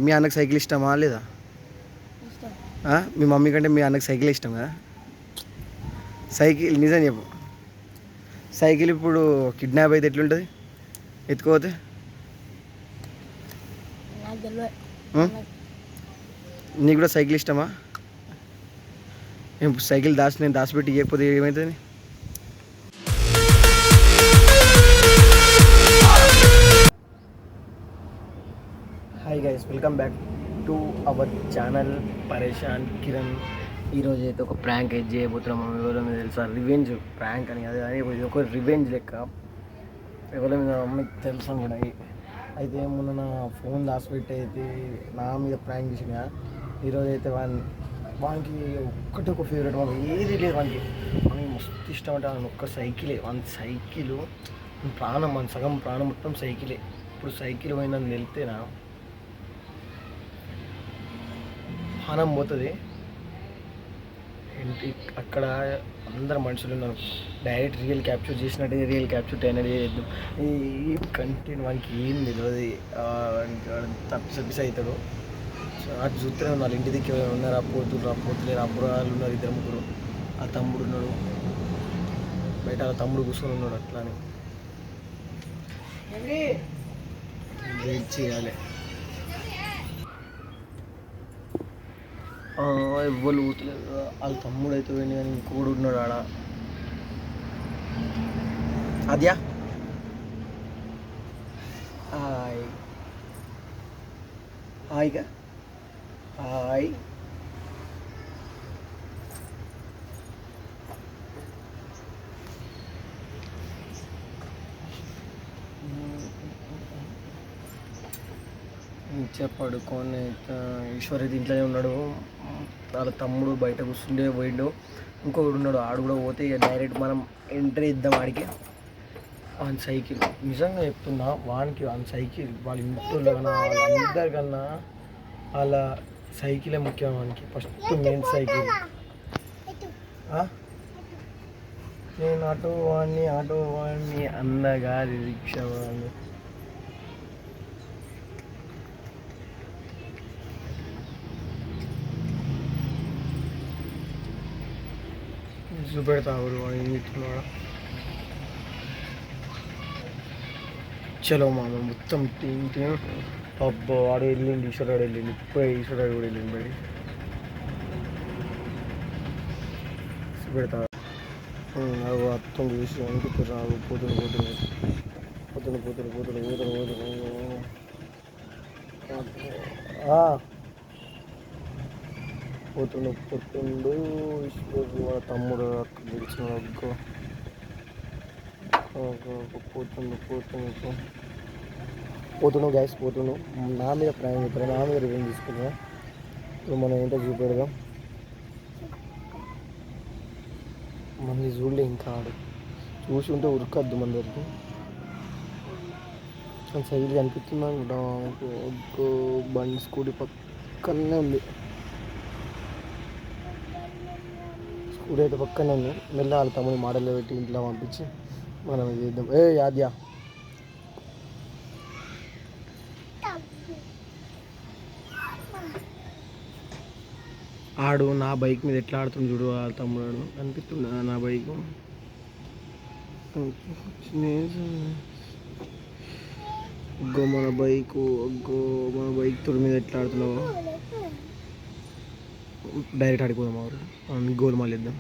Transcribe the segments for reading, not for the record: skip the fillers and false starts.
మీ అన్నకు సైకిల్ ఇష్టమా లేదా? మీ మమ్మీ కంటే మీ అన్నకు సైకిల్ ఇష్టం కదా? సైకిల్ నిజం చెప్పు. సైకిల్ ఇప్పుడు కిడ్నాప్ అయితే ఎట్లుంటుంది ఎత్తుకోతే? నీకు కూడా సైకిల్ ఇష్టమా? సైకిల్ నేను దాచిపెట్టి ఇవ్వకపోతే ఏమవుతుంది? Hi guys, welcome back to our channel పరేషాన్ కిరణ్. ఈరోజు అయితే ఒక ప్రాంక్ అయితే చేయబోతున్నాం. ఎవరి మీద తెలుసా? రివెంజ్ ప్రాంక్ అని. అది ఒక రివెంజ్ లెక్క ఎవరి మీద అమ్మకి తెలుసు కూడా. అయితే మొన్న నా ఫోన్ దాచిపెట్టి అయితే నా మీద ప్రాంక్ చేసిన. ఈరోజు అయితే వానికి ఒక్కటి ఫేవరెట్, వానికి ఏది లేదు. వానికి మస్తు ఇష్టం అంటే వానికి ఒక్క సైకిలే. వాని సైకిల్ ప్రాణం, మన సగం ప్రాణం మొత్తం సైకిలే. ఇప్పుడు సైకిల్ పోయిందని వెళ్తేనా ప్రాణం పోతుంది. ఏంటి అక్కడ అందరు మనుషులు ఉన్నారు. డైరెక్ట్ రియల్ క్యాప్చర్ చేసినట్టే రియల్ క్యాప్చర్ అయినది చేద్దాం. ఈ కంటెంట్ వానికి ఏం తెలియదు. తప్పిసప్పిస్ అవుతాడు. సో అది చూస్తూనే ఉన్నారు. ఇంటి దగ్గర ఉన్నారు. పోతులేరు. అబ్బురాలు ఉన్నారు, ఇద్దరు ముగ్గురు. ఆ తమ్ముడు ఉన్నాడు బయట. ఆ తమ్ముడు కూర్చొని ఉన్నాడు. అట్లా అని వెయిట్ చేయాలి. ఎవ్వరు ఊతలేదు. వాళ్ళ తమ్ముడు అయితే పోయింది, కానీ ఇంకోడు ఉన్నాడు ఆడ. అద్యా హాయ్ హాయ్గా హాయ్. పడుకొని ఈశ్వర్ అయితే ఇంట్లోనే ఉన్నాడు. వాళ్ళ తమ్ముడు బయట కూర్చుండే పోయిండు. ఇంకొకడు ఉన్నాడు, ఆడు కూడా పోతే ఇక డైరెక్ట్ మనం ఎంట్రీ ఇద్దాం ఆడికి. వాని సైకిల్ నిజంగా చెప్తున్నా, వానికి వాని సైకిల్ వాళ్ళ ఇంట్లో కన్నా వాళ్ళందరికన్నా వాళ్ళ సైకిలే ముఖ్యం వానికి. First main cycle. నేను ఆటో వాడిని అన్నగారి రిక్షా వాడిని. చూపెడతాడు ఏం చెప్తున్నాడు. చలో మామ మొత్తం టీం అబ్బో ఆడు వెళ్ళిండి. ఈశ్వరాడు వెళ్ళింది. ఇప్పుడు ఈశ్వరాడు కూడా వెళ్ళింది బయట. చూపెడతా అర్థం చూసి అనుకుంటున్నాడు. పోతుడు పోతుండు. ఈశ్వరు వాళ్ళ తమ్ముడు అక్కడ గెలిచిన పోతున్నావు గ్యాస్ పోతున్నావు. నా మీద ప్రయాణం చెప్పారు, నా మీద రివ్యూ తీసుకున్నా. ఇప్పుడు మనం ఏంటో చూపెడదాం. మళ్ళీ చూడలే ఇంకా. ఆడు చూసి ఉంటే ఉరకద్దు మన దగ్గరికి. సైకిల్ కనిపిస్తుంది అనుకుంటా. బండి స్కూటీ పక్కనే ఉంది. స్కూటీ అయితే పక్కనే ఉంది. మెల్ల వాళ్ళ తమ్ముని మోడల్లో పెట్టి ఇంట్లో పంపించి మనం ఇది చేద్దాం. యాద్యా ఆడు నా బైక్ మీద ఎట్లా ఆడుతుంది చూడు. వాళ్ళ తమ్ముడు అనిపిస్తుందా నా బైక్? మన బైక్ తోడు మీద ఎట్లా ఆడుతున్నావు. డైరెక్ట్ ఆడిపోదాం. ఎవరు గోల్ మళ్ళీ ఇద్దాం.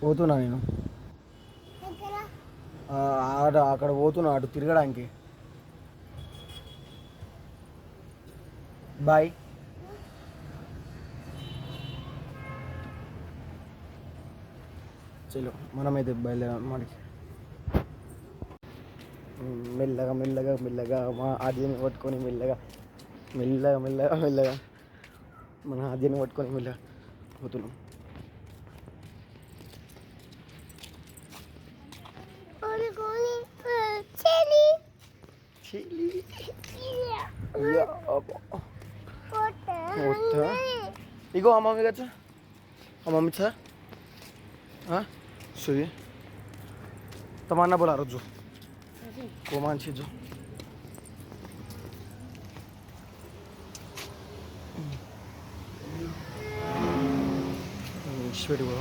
పోతున్నా నేను అక్కడ పోతున్నా అటు తిరగడానికి. బాయ్. చలో మనమైతే బయలుదేరాం మాడికి. మెల్లగా మా ఆద్యాన్ని పట్టుకొని మెల్లగా మన ఆద్యాన్ని పట్టుకొని మెల్లగా పోతున్నాం. ఇగో ఆ మమ్మీ కదా, ఆ మమ్మీ సార్ सुई तमन्ना बोला रज्जू को मानसी जो పెట్టుకో.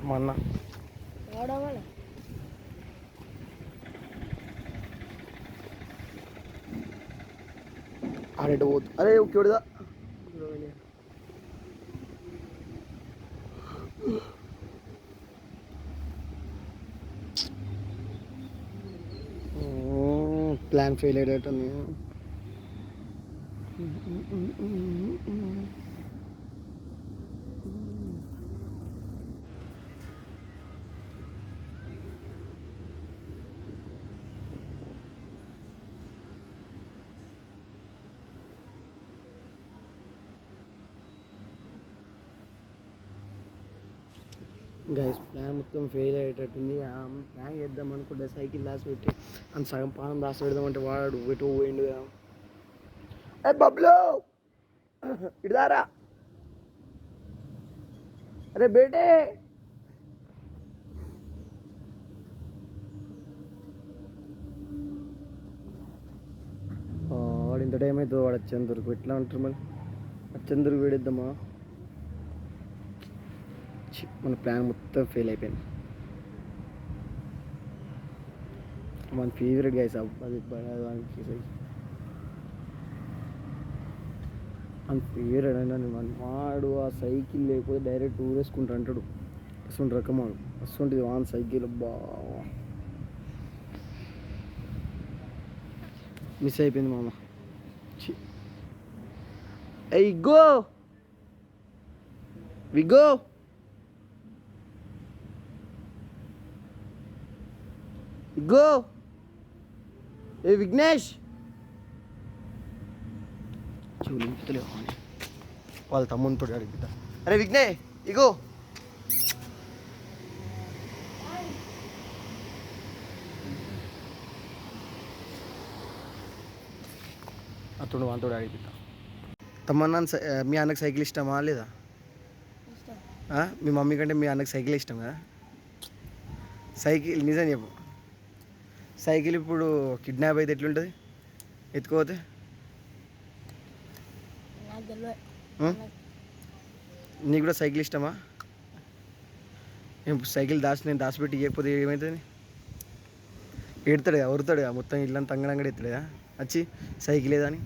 మొన్న ఆడేటు పోతు. అరే ఒకేడుదా ప్లాన్ ఫెయిల్ అయ్యేటట్టుంది. గైస్ ప్లాన్ మొత్తం ఫెయిల్ అయ్యేటట్టుంది. ప్లాన్ చేద్దాం అనుకుంటే సైకిల్ దాచి పెట్టి అంత సగం పానం దాచి పెడదామంటే వాడు ఎటు పోయిండు. ఏ బబ్లు ఇదారా, అరే బేటే వాడు ఇంత టైం అవుతుంది. వాడు వచ్చేందరకు ఎట్లా అంటారు మరి? వచ్చేందరకు వేడిద్దామా? మన ప్లాన్ మొత్తం ఫెయిల్ అయిపోయింది. మన ఫేవరెట్ గైస్ అది మన ఫేవరెట్ అయినా మన వాడు ఆ సైకిల్ లేకపోతే డైరెక్ట్ ఊరేసుకుంటా అంటాడు. అసలు రకం వాడు అసలు వాన్ సైకిల్ బాగా మిస్ అయిపోయింది మామ. గో విగో గో ఏ విఘ్నేష్ చూలింపుతలేవు వాళ్ళ తమ్మునితో అడిగిద్దా. అరే విఘ్నే ఇగో అతడు వాళ్ళతో అడిగిద్దా. తమ్మన్నా మీ అన్నకి సైకిల్ ఇష్టమా లేదా? మీ మమ్మీ కంటే మీ అన్నకి సైకిల్ ఇష్టం కదా? సైకిల్ నిజం చెప్పు. సైకిల్ ఇప్పుడు కిడ్నాప్ అయితే ఎట్లుంటుంది? ఎత్తుకోపోతే నీకు కూడా సైకిల్ ఇష్టమా? సైకిల్ నేను దాచిపెట్టి ఇవ్వకపోతే ఏమవుతుంది? ఎడతాడుగా ఉరుతాడుగా మొత్తం ఇల్లంతా అంగడంగడి ఎత్తాడుగా వచ్చి సైకిల్ ఏదని.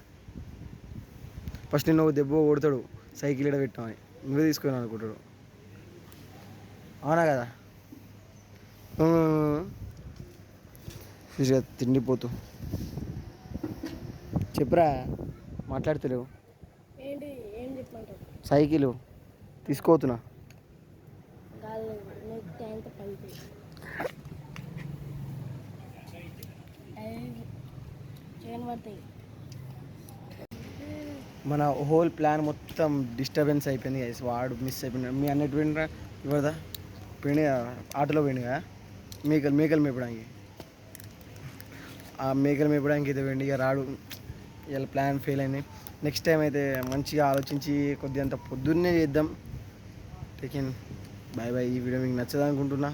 ఫస్ట్ నేను దెబ్బ కొడతాడు సైకిల్ ఏడ పెట్టామని, నువ్వే తీసుకొని అనుకుంటాడు. అవునా కదా? తిండిపోతూ చెప్పురా, మాట్లాడతలేవు. సైకిల్ తీసుకోతున్నా. మన హోల్ ప్లాన్ మొత్తం డిస్టర్బెన్స్ అయిపోయింది గైస్. వాడు మిస్ అయిపోయినాడు. మీ అన్నట్టు పోయినరా ఇవ్వదా? పోయినా ఆటోలో పోయినగా మేకలు మేపడానికి. ఆ మేకలు మేపడానికి అయితే పోయింది. ఇక రాడు. ఇలా ప్లాన్ ఫెయిల్ అయింది. నెక్స్ట్ టైం అయితే మంచిగా ఆలోచించి కొద్దిగా అంత పొద్దున్నే చేద్దాం. టేకిన్ బాయ్ బాయ్. ఈ వీడియో మీకు నచ్చదనుకుంటున్నా.